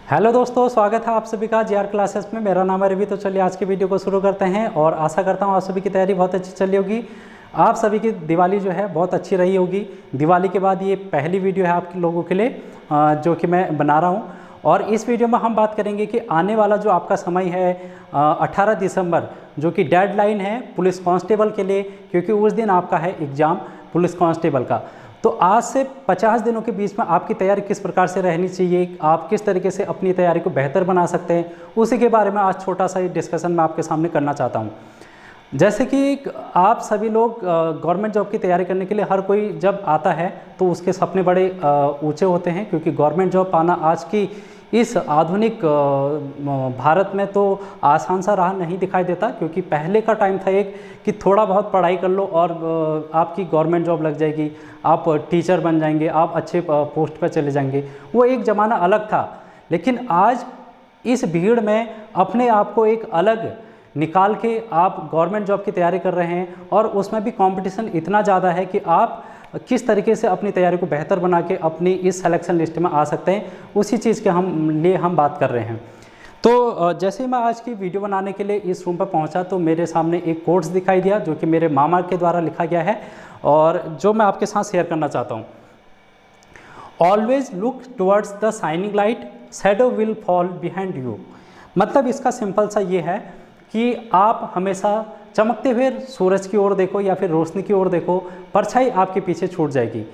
Hello दोस्तों, स्वागत है आप सभी का जीआर क्लासेस में। मेरा नाम है रवि। तो चलिए आज के वीडियो को शुरू करते हैं और आशा करता हूँ आप सभी की तैयारी बहुत अच्छी चली होगी। आप सभी की दिवाली जो है बहुत अच्छी रही होगी। दिवाली के बाद ये पहली वीडियो है आप लोगों के लिए जो कि मैं बना रहा हूँ। और इस वीडियो में हम बात करेंगे कि आने वाला जो आपका समय है 18 दिसंबर, जो कि डेडलाइन है पुलिस कांस्टेबल के लिए, क्योंकि उस दिन आपका है एग्ज़ाम पुलिस कांस्टेबल का। तो आज से 50 दिनों के बीच में आपकी तैयारी किस प्रकार से रहनी चाहिए, आप किस तरीके से अपनी तैयारी को बेहतर बना सकते हैं, उसी के बारे में आज छोटा सा डिस्कशन मैं आपके सामने करना चाहता हूं। जैसे कि आप सभी लोग गवर्नमेंट जॉब की तैयारी करने के लिए हर कोई जब आता है तो उसके सपने बड़े ऊंचे होते हैं, क्योंकि गवर्नमेंट जॉब पाना आज की इस आधुनिक भारत में तो आसान सा राह नहीं दिखाई देता। क्योंकि पहले का टाइम था एक कि थोड़ा बहुत पढ़ाई कर लो और आपकी गवर्नमेंट जॉब लग जाएगी, आप टीचर बन जाएंगे, आप अच्छे पोस्ट पर चले जाएंगे। वो एक ज़माना अलग था। लेकिन आज इस भीड़ में अपने आप को एक अलग निकाल के आप गवर्नमेंट जॉब की तैयारी कर रहे हैं, और उसमें भी कंपटीशन इतना ज़्यादा है कि आप किस तरीके से अपनी तैयारी को बेहतर बना के अपनी इस सिलेक्शन लिस्ट में आ सकते हैं, उसी चीज़ के लिए हम बात कर रहे हैं। तो जैसे ही मैं आज की वीडियो बनाने के लिए इस रूम पर पहुंचा तो मेरे सामने एक कोट्स दिखाई दिया जो कि मेरे मामा के द्वारा लिखा गया है और जो मैं आपके साथ शेयर करना चाहता हूँ। Always look towards the shining light, shadow will fall behind you. मतलब इसका सिंपल सा ये है कि आप हमेशा चमकते हुए सूरज की ओर देखो या फिर रोशनी की ओर देखो, परछाई आपके पीछे छूट जाएगी।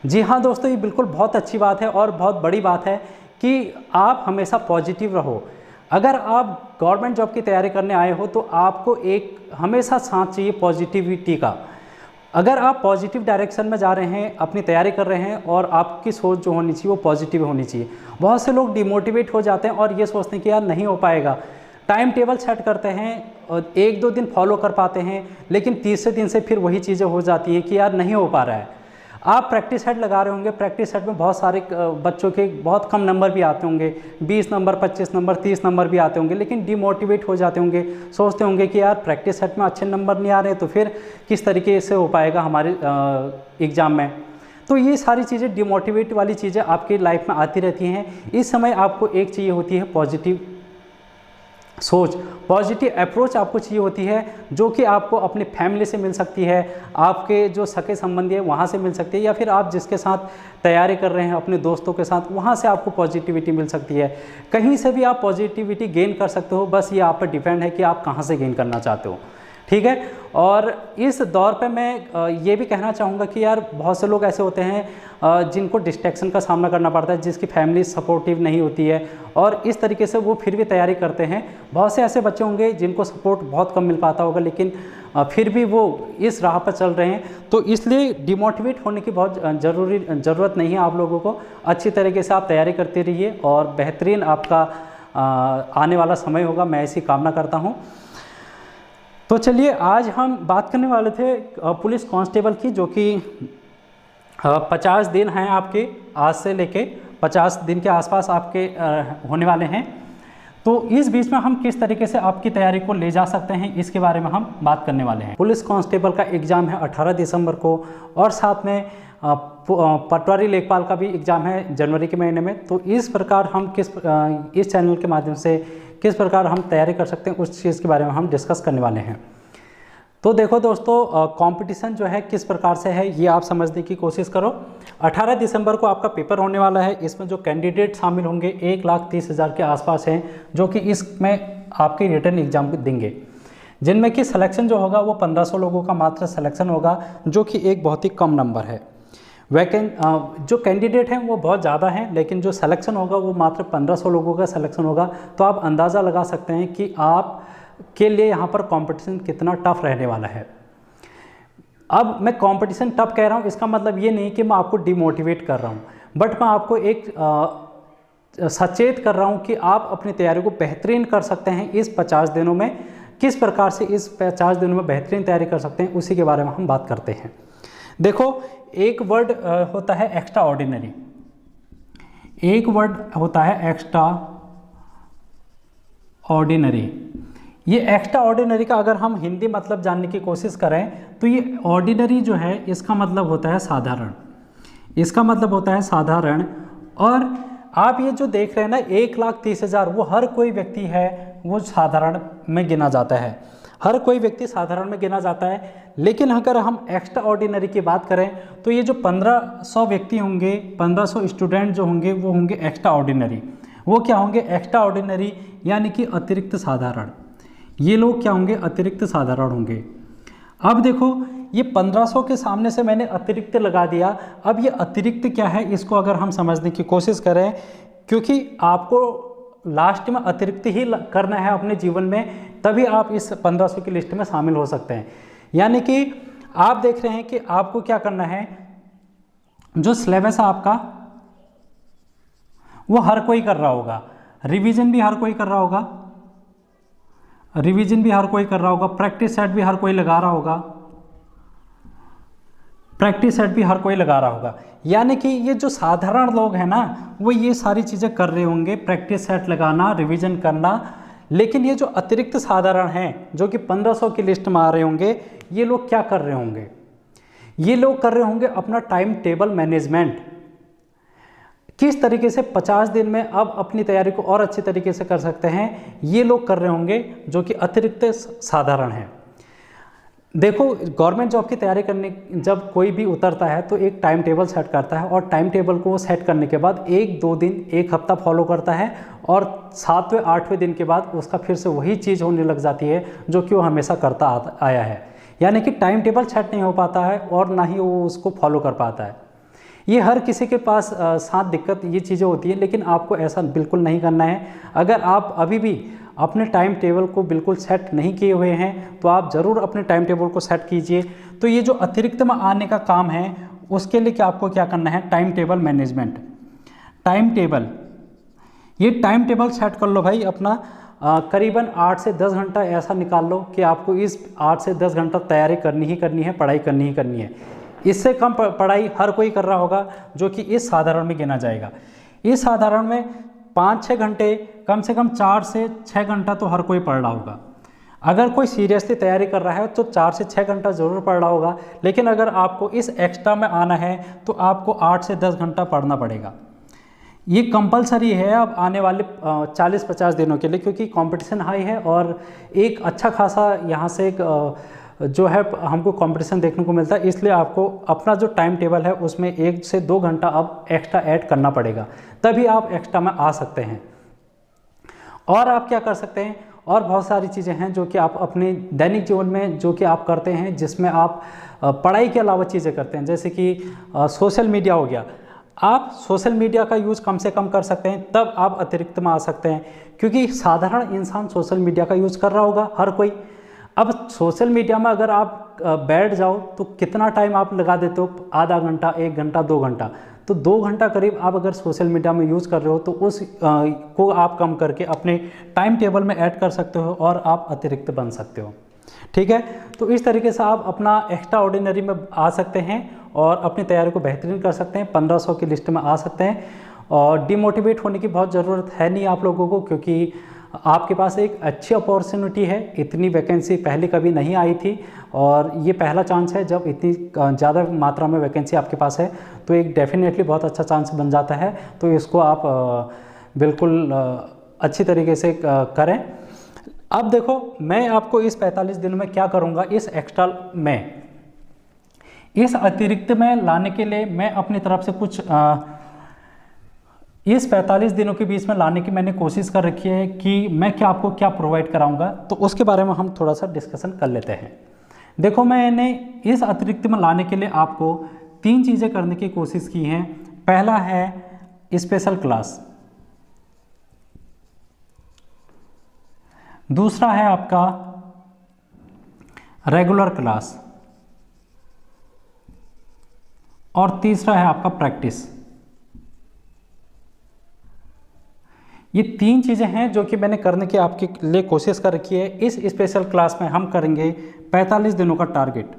जी हाँ दोस्तों, ये बिल्कुल बहुत अच्छी बात है और बहुत बड़ी बात है कि आप हमेशा पॉजिटिव रहो। अगर आप गवर्नमेंट जॉब की तैयारी करने आए हो तो आपको एक हमेशा साथ चाहिए पॉजिटिविटी का। अगर आप पॉजिटिव डायरेक्शन में जा रहे हैं, अपनी तैयारी कर रहे हैं और आपकी सोच जो होनी चाहिए वो पॉजिटिव होनी चाहिए। बहुत से लोग डिमोटिवेट हो जाते हैं और ये सोचते हैं कि यार नहीं हो पाएगा। टाइम टेबल सेट करते हैं और एक दो दिन फॉलो कर पाते हैं, लेकिन तीसरे दिन से फिर वही चीज़ें हो जाती है कि यार नहीं हो पा रहा है। आप प्रैक्टिस सेट लगा रहे होंगे, प्रैक्टिस सेट में बहुत सारे बच्चों के बहुत कम नंबर भी आते होंगे, 20 नंबर, 25 नंबर, 30 नंबर भी आते होंगे, लेकिन डिमोटिवेट हो जाते होंगे। सोचते होंगे कि यार प्रैक्टिस सेट में अच्छे नंबर नहीं आ रहे तो फिर किस तरीके से हो पाएगा हमारे एग्ज़ाम में। तो ये सारी चीज़ें डिमोटिवेट वाली चीज़ें आपकी लाइफ में आती रहती हैं। इस समय आपको एक चाहिए होती है पॉजिटिव सोच, पॉजिटिव अप्रोच आपको चाहिए होती है, जो कि आपको अपनी फैमिली से मिल सकती है, आपके जो सगे संबंधी है वहाँ से मिल सकती है, या फिर आप जिसके साथ तैयारी कर रहे हैं अपने दोस्तों के साथ, वहाँ से आपको पॉजिटिविटी मिल सकती है। कहीं से भी आप पॉजिटिविटी गेन कर सकते हो, बस ये आप पर डिपेंड है कि आप कहाँ से गेन करना चाहते हो। ठीक है। और इस दौर पे मैं ये भी कहना चाहूँगा कि यार बहुत से लोग ऐसे होते हैं जिनको डिस्ट्रैक्शन का सामना करना पड़ता है, जिसकी फैमिली सपोर्टिव नहीं होती है, और इस तरीके से वो फिर भी तैयारी करते हैं। बहुत से ऐसे बच्चे होंगे जिनको सपोर्ट बहुत कम मिल पाता होगा, लेकिन फिर भी वो इस राह पर चल रहे हैं। तो इसलिए डिमोटिवेट होने की बहुत ज़रूरत नहीं है आप लोगों को। अच्छी तरीके से आप तैयारी करते रहिए और बेहतरीन आपका आने वाला समय होगा, मैं ऐसी कामना करता हूँ। तो चलिए आज हम बात करने वाले थे पुलिस कांस्टेबल की, जो कि 50 दिन हैं आपके, आज से लेके 50 दिन के आसपास आपके होने वाले हैं। तो इस बीच में हम किस तरीके से आपकी तैयारी को ले जा सकते हैं, इसके बारे में हम बात करने वाले हैं। पुलिस कांस्टेबल का एग्ज़ाम है 18 दिसंबर को, और साथ में पटवारी लेखपाल का भी एग्ज़ाम है जनवरी के महीने में। तो इस प्रकार हम इस चैनल के माध्यम से किस प्रकार हम तैयारी कर सकते हैं उस चीज़ के बारे में हम डिस्कस करने वाले हैं। तो देखो दोस्तों, कंपटीशन जो है किस प्रकार से है ये आप समझने की कोशिश करो। 18 दिसंबर को आपका पेपर होने वाला है। इसमें जो कैंडिडेट शामिल होंगे 1,30,000 के आसपास हैं, जो कि इसमें आपके रिटर्न एग्जाम देंगे, जिनमें कि सिलेक्शन जो होगा वो 1500 लोगों का मात्र सिलेक्शन होगा, जो कि एक बहुत ही कम नंबर है। जो कैंडिडेट हैं वो बहुत ज़्यादा हैं, लेकिन जो सिलेक्शन होगा वो मात्र 1500 लोगों का सिलेक्शन होगा। तो आप अंदाज़ा लगा सकते हैं कि आप के लिए यहाँ पर कंपटीशन कितना टफ रहने वाला है। अब मैं कंपटीशन टफ कह रहा हूँ, इसका मतलब ये नहीं कि मैं आपको डिमोटिवेट कर रहा हूँ, बट मैं आपको एक सचेत कर रहा हूँ कि आप अपनी तैयारी को बेहतरीन कर सकते हैं इस 50 दिनों में। किस प्रकार से इस 50 दिनों में बेहतरीन तैयारी कर सकते हैं उसी के बारे में हम बात करते हैं। देखो, एक वर्ड होता है एक्स्ट्रा ऑर्डिनरी, एक वर्ड होता है एक्स्ट्रा ऑर्डिनरी। ये एक्स्ट्रा ऑर्डिनरी का अगर हम हिंदी मतलब जानने की कोशिश करें तो ये ऑर्डिनरी जो है इसका मतलब होता है साधारण, इसका मतलब होता है साधारण। और आप ये जो देख रहे हैं ना 1,30,000, वो हर कोई व्यक्ति है वो साधारण में गिना जाता है, हर कोई व्यक्ति साधारण में गिना जाता है। लेकिन अगर हम एक्स्ट्रा ऑर्डिनरी की बात करें तो ये जो 1500 व्यक्ति होंगे, 1500 स्टूडेंट जो होंगे वो होंगे एक्स्ट्रा ऑर्डिनरी। वो क्या होंगे? एक्स्ट्रा ऑर्डिनरी यानी कि अतिरिक्त साधारण। ये लोग क्या होंगे? अतिरिक्त साधारण होंगे। अब देखो ये 1500 के सामने से मैंने अतिरिक्त लगा दिया। अब ये अतिरिक्त क्या है इसको अगर हम समझने की कोशिश करें, क्योंकि आपको लास्ट में अतिरिक्त ही करना है अपने जीवन में, तभी आप इस 1500 की लिस्ट में शामिल हो सकते हैं। यानी कि आप देख रहे हैं कि आपको क्या करना है, जो सिलेबस है आपका वो हर कोई कर रहा होगा, रिवीजन भी हर कोई कर रहा होगा, रिवीजन भी हर कोई कर रहा होगा, प्रैक्टिस सेट भी हर कोई लगा रहा होगा, प्रैक्टिस सेट भी हर कोई लगा रहा होगा। यानी कि ये जो साधारण लोग हैं ना वो ये सारी चीज़ें कर रहे होंगे, प्रैक्टिस सेट लगाना, रिवीजन करना। लेकिन ये जो अतिरिक्त साधारण हैं जो कि 1500 की लिस्ट में आ रहे होंगे, ये लोग क्या कर रहे होंगे? ये लोग कर रहे होंगे अपना टाइम टेबल मैनेजमेंट, किस तरीके से 50 दिन में अब अपनी तैयारी को और अच्छी तरीके से कर सकते हैं, ये लोग कर रहे होंगे जो कि अतिरिक्त साधारण हैं। देखो गवर्नमेंट जॉब की तैयारी करने जब कोई भी उतरता है तो एक टाइम टेबल सेट करता है, और टाइम टेबल को सेट करने के बाद 1-2 दिन 1 हफ्ता फॉलो करता है, और 7वें 8वें दिन के बाद उसका फिर से वही चीज़ होने लग जाती है जो कि वो हमेशा करता आया है। यानी कि टाइम टेबल सेट नहीं हो पाता है और ना ही वो उसको फॉलो कर पाता है। ये हर किसी के पास साथ दिक्कत ये चीज़ें होती हैं, लेकिन आपको ऐसा बिल्कुल नहीं करना है। अगर आप अभी भी अपने टाइम टेबल को बिल्कुल सेट नहीं किए हुए हैं तो आप ज़रूर अपने टाइम टेबल को सेट कीजिए। तो ये जो अतिरिक्त में आने का काम है उसके लिए आपको क्या करना है? Time table management, time table, ये टाइम टेबल सेट कर लो भाई अपना। करीबन 8 से 10 घंटा ऐसा निकाल लो कि आपको इस 8 से 10 घंटा तैयारी करनी ही करनी है, पढ़ाई करनी ही करनी है। इससे कम पढ़ाई हर कोई कर रहा होगा जो कि इस साधारण में गिना जाएगा। इस साधारण में 5-6 घंटे, कम से कम 4 से 6 घंटा तो हर कोई पढ़ रहा होगा। अगर कोई सीरियसली तैयारी कर रहा है तो 4 से 6 घंटा ज़रूर पढ़ रहा होगा, लेकिन अगर आपको इस एक्स्ट्रा में आना है तो आपको 8 से 10 घंटा पढ़ना पड़ेगा। ये कंपलसरी है अब आने वाले 40-50 दिनों के लिए, क्योंकि कंपटीशन हाई है और एक अच्छा खासा यहाँ से एक जो है हमको कंपटीशन देखने को मिलता है। इसलिए आपको अपना जो टाइम टेबल है उसमें 1 से 2 घंटा अब एक्स्ट्रा ऐड करना पड़ेगा, तभी आप एक्स्ट्रा में आ सकते हैं। और आप क्या कर सकते हैं, और बहुत सारी चीज़ें हैं जो कि आप अपने दैनिक जीवन में जो कि आप करते हैं, जिसमें आप पढ़ाई के अलावा चीज़ें करते हैं, जैसे कि सोशल मीडिया हो गया। आप सोशल मीडिया का यूज़ कम से कम कर सकते हैं, तब आप अतिरिक्त में आ सकते हैं, क्योंकि साधारण इंसान सोशल मीडिया का यूज़ कर रहा होगा हर कोई। अब सोशल मीडिया में अगर आप बैठ जाओ तो कितना टाइम आप लगा देते हो? आधा घंटा, 1 घंटा, 2 घंटा। तो 2 घंटा करीब आप अगर सोशल मीडिया में यूज़ कर रहे हो तो उस को आप कम करके अपने टाइम टेबल में ऐड कर सकते हो और आप अतिरिक्त बन सकते हो। ठीक है, तो इस तरीके से आप अपना एक्स्ट्रा ऑर्डिनरी में आ सकते हैं और अपनी तैयारी को बेहतरीन कर सकते हैं, 1500 की लिस्ट में आ सकते हैं। और डिमोटिवेट होने की बहुत ज़रूरत है नहीं आप लोगों को, क्योंकि आपके पास एक अच्छी अपॉर्चुनिटी है। इतनी वैकेंसी पहले कभी नहीं आई थी और ये पहला चांस है जब इतनी ज़्यादा मात्रा में वैकेंसी आपके पास है, तो एक डेफिनेटली बहुत अच्छा चांस बन जाता है। तो इसको आप बिल्कुल अच्छी तरीके से करें। अब देखो मैं आपको इस 45 दिनों में क्या करूँगा, इस एक्स्ट्रा में, इस अतिरिक्त में लाने के लिए मैं अपनी तरफ से कुछ इस 45 दिनों के बीच में लाने की मैंने कोशिश कर रखी है कि मैं क्या आपको क्या प्रोवाइड कराऊंगा, तो उसके बारे में हम थोड़ा सा डिस्कशन कर लेते हैं। देखो मैंने इस अतिरिक्त में लाने के लिए आपको 3 चीज़ें करने की कोशिश की हैं। पहला है स्पेशल क्लास, दूसरा है आपका रेगुलर क्लास, और तीसरा है आपका प्रैक्टिस। ये 3 चीज़ें हैं जो कि मैंने करने की आपके लिए कोशिश कर रखी है। इस स्पेशल क्लास में हम करेंगे 45 दिनों का टारगेट।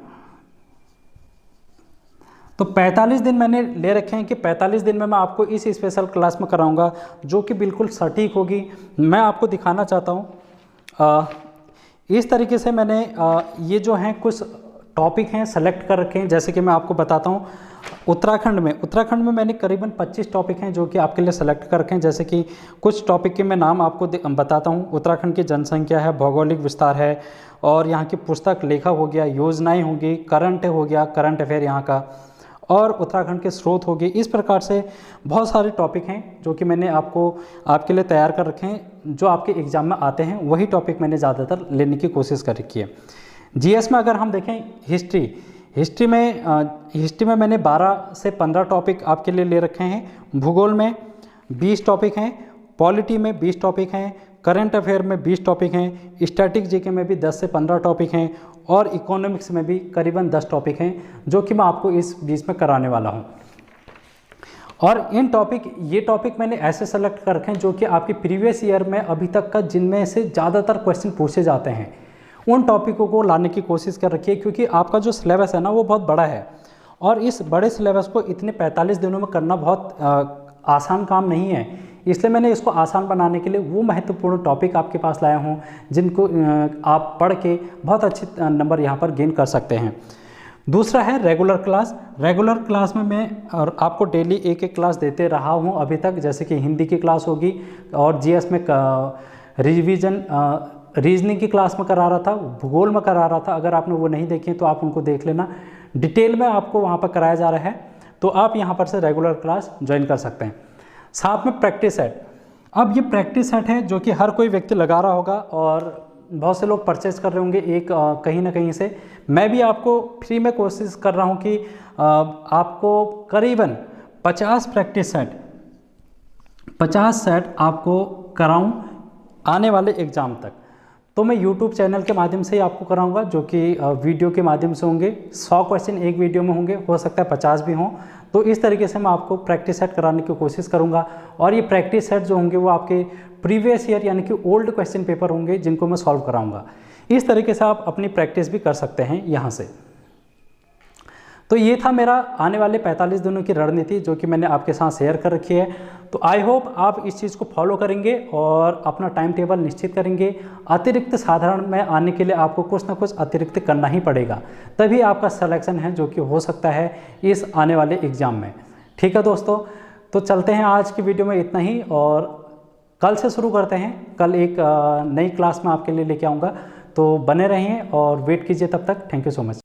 तो 45 दिन मैंने ले रखे हैं कि 45 दिन में मैं आपको इस स्पेशल क्लास में कराऊंगा जो कि बिल्कुल सटीक होगी। मैं आपको दिखाना चाहता हूँ इस तरीके से मैंने ये जो हैं कुछ टॉपिक हैं सेलेक्ट कर रखे हैं। जैसे कि मैं आपको बताता हूँ, उत्तराखंड में मैंने करीबन 25 टॉपिक हैं जो कि आपके लिए सेलेक्ट कर रखे हैं। जैसे कि कुछ टॉपिक के मैं नाम आपको बताता हूँ। उत्तराखंड की जनसंख्या है, भौगोलिक विस्तार है, और यहाँ की पुस्तक लेखक हो गया, योजनाएं होगी, करंट हो गया, करंट अफेयर यहाँ का, और उत्तराखंड के स्रोत हो गए। इस प्रकार से बहुत सारे टॉपिक हैं जो कि मैंने आपके लिए तैयार कर रखे हैं। जो आपके एग्ज़ाम में आते हैं वही टॉपिक मैंने ज़्यादातर लेने की कोशिश कर रखी है। जीएस में अगर हम देखें हिस्ट्री में मैंने 12 से 15 टॉपिक आपके लिए ले रखे हैं। भूगोल में 20 टॉपिक हैं, पॉलिटी में 20 टॉपिक हैं, करंट अफेयर में 20 टॉपिक हैं, स्टैटिक जीके में भी 10 से 15 टॉपिक हैं, और इकोनॉमिक्स में भी करीबन 10 टॉपिक हैं जो कि मैं आपको इस बीच में कराने वाला हूं। और ये टॉपिक मैंने ऐसे सेलेक्ट कर रखे हैं जो कि आपके प्रीवियस ईयर में अभी तक का जिनमें से ज़्यादातर क्वेश्चन पूछे जाते हैं, उन टॉपिकों को लाने की कोशिश कर रखी है। क्योंकि आपका जो सिलेबस है ना वो बहुत बड़ा है, और इस बड़े सिलेबस को इतने 45 दिनों में करना बहुत आसान काम नहीं है। इसलिए मैंने इसको आसान बनाने के लिए वो महत्वपूर्ण टॉपिक आपके पास लाया हूँ जिनको आप पढ़ के बहुत अच्छे नंबर यहाँ पर गेन कर सकते हैं। दूसरा है रेगुलर क्लास में मैं और आपको डेली एक क्लास देते रहा हूँ अभी तक। जैसे कि हिंदी की क्लास होगी, और जीएस में रीजनिंग की क्लास में करा रहा था, भूगोल में करा रहा था। अगर आपने वो नहीं देखे तो आप उनको देख लेना, डिटेल में आपको वहाँ पर कराया जा रहा है, तो आप यहाँ पर से रेगुलर क्लास ज्वाइन कर सकते हैं। साथ में प्रैक्टिस सेट। अब ये प्रैक्टिस सेट है जो कि हर कोई व्यक्ति लगा रहा होगा, और बहुत से लोग परचेज कर रहे होंगे एक कहीं ना कहीं से। मैं भी आपको फ्री में कोशिश कर रहा हूँ कि आपको करीबन 50 सेट आपको कराऊँ आने वाले एग्ज़ाम तक। तो मैं YouTube चैनल के माध्यम से ही आपको कराऊंगा, जो कि वीडियो के माध्यम से होंगे। 100 क्वेश्चन एक वीडियो में होंगे, हो सकता है 50 भी हों। तो इस तरीके से मैं आपको प्रैक्टिस सेट कराने की कोशिश करूंगा, और ये प्रैक्टिस सेट जो होंगे वो आपके प्रीवियस ईयर यानी कि ओल्ड क्वेश्चन पेपर होंगे जिनको मैं सॉल्व कराऊंगा। इस तरीके से आप अपनी प्रैक्टिस भी कर सकते हैं यहाँ से। तो ये था मेरा आने वाले 45 दिनों की रणनीति जो कि मैंने आपके साथ शेयर कर रखी है। तो आई होप आप इस चीज़ को फॉलो करेंगे और अपना टाइम टेबल निश्चित करेंगे। अतिरिक्त साधारण में आने के लिए आपको कुछ ना कुछ अतिरिक्त करना ही पड़ेगा, तभी आपका सिलेक्शन है जो कि हो सकता है इस आने वाले एग्ज़ाम में। ठीक है दोस्तों, तो चलते हैं आज की वीडियो में इतना ही, और कल से शुरू करते हैं। कल एक नई क्लास में आपके लिए लेके आऊँगा, तो बने रहिए और वेट कीजिए तब तक। Thank you so much.